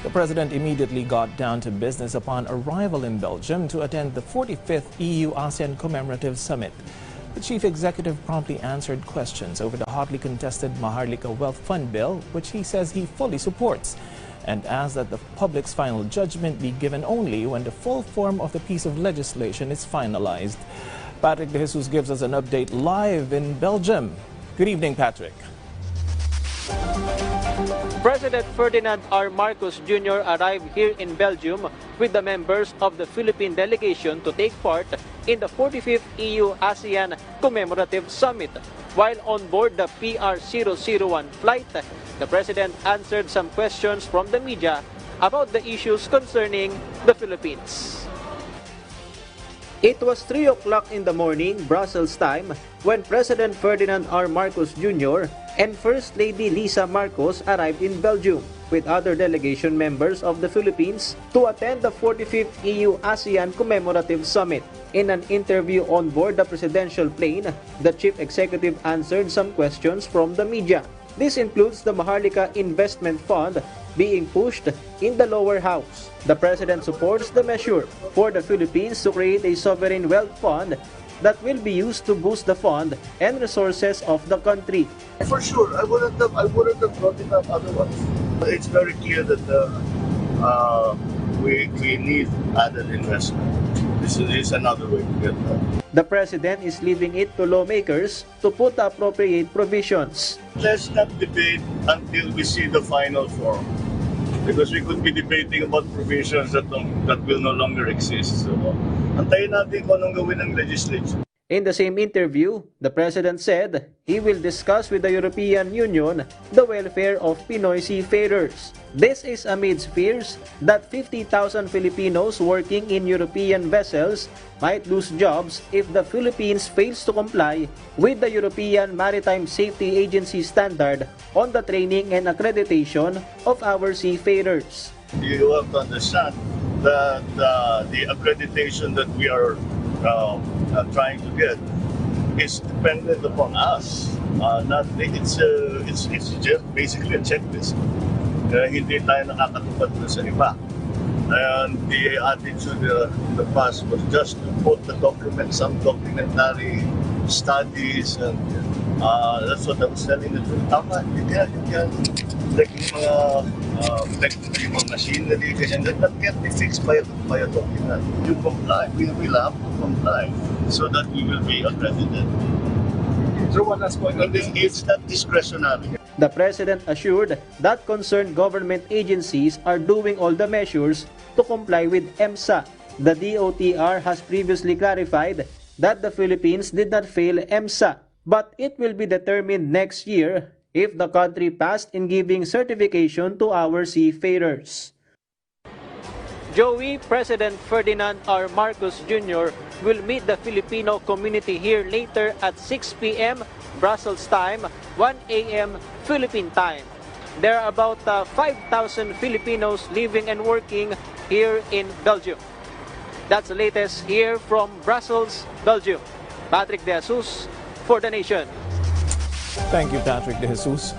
The president immediately got down to business upon arrival in Belgium to attend the 45th EU-ASEAN Commemorative Summit. The chief executive promptly answered questions over the hotly contested Maharlika Wealth Fund bill, which he says he fully supports, and asked that the public's final judgment be given only when the full form of the piece of legislation is finalized. Patrick De Jesus gives us an update live in Belgium. Good evening, Patrick. President Ferdinand R. Marcos Jr. arrived here in Belgium with the members of the Philippine delegation to take part in the 45th EU-ASEAN Commemorative Summit. While on board the PR-001 flight, the president answered some questions from the media about the issues concerning the Philippines. It was 3 o'clock in the morning, Brussels time, when President Ferdinand R. Marcos Jr. and First Lady Lisa Marcos arrived in Belgium with other delegation members of the Philippines to attend the 45th EU-ASEAN Commemorative Summit. In an interview on board the presidential plane, the chief executive answered some questions from the media. This includes the Maharlika Investment Fund being pushed in the lower house. The president supports the measure for the Philippines to create a sovereign wealth fund that will be used to boost the fund and resources of the country. For sure, I wouldn't have brought it up otherwise. It's very clear that we need added investment. This is another way to get that. The president is leaving it to lawmakers to put the appropriate provisions. Let's not debate until we see the final form, because we could be debating about provisions that will no longer exist. So, antayin natin kung anong gawin ng legislature. In the same interview, the president said he will discuss with the European Union the welfare of Pinoy seafarers. This is amid fears that 50,000 Filipinos working in European vessels might lose jobs if the Philippines fails to comply with the European Maritime Safety Agency standard on the training and accreditation of our seafarers. You have to understand that the accreditation that we are trying to get is dependent upon us. It's just basically a checklist. Hindi tayo nakakatupad na sa iba. And the attitude in the past was just to put the document, some documentary studies, and that's what I was telling the truth. Tama, you can like yung mga machinery, that can't be fixed by a document. You comply, we will have to comply so that we will be accredited. So what that's going on? It's not discretionary. The president assured that concerned government agencies are doing all the measures to comply with EMSA. The DOTR has previously clarified that the Philippines did not fail EMSA, but it will be determined next year if the country passed in giving certification to our seafarers. Joey, President Ferdinand R. Marcos Jr. will meet the Filipino community here later at 6 p.m. Brussels time, 1 a.m. Philippine time. There are about 5,000 Filipinos living and working here in Belgium. That's the latest here from Brussels, Belgium. Patrick De Jesus for The Nation. Thank you, Patrick De Jesus.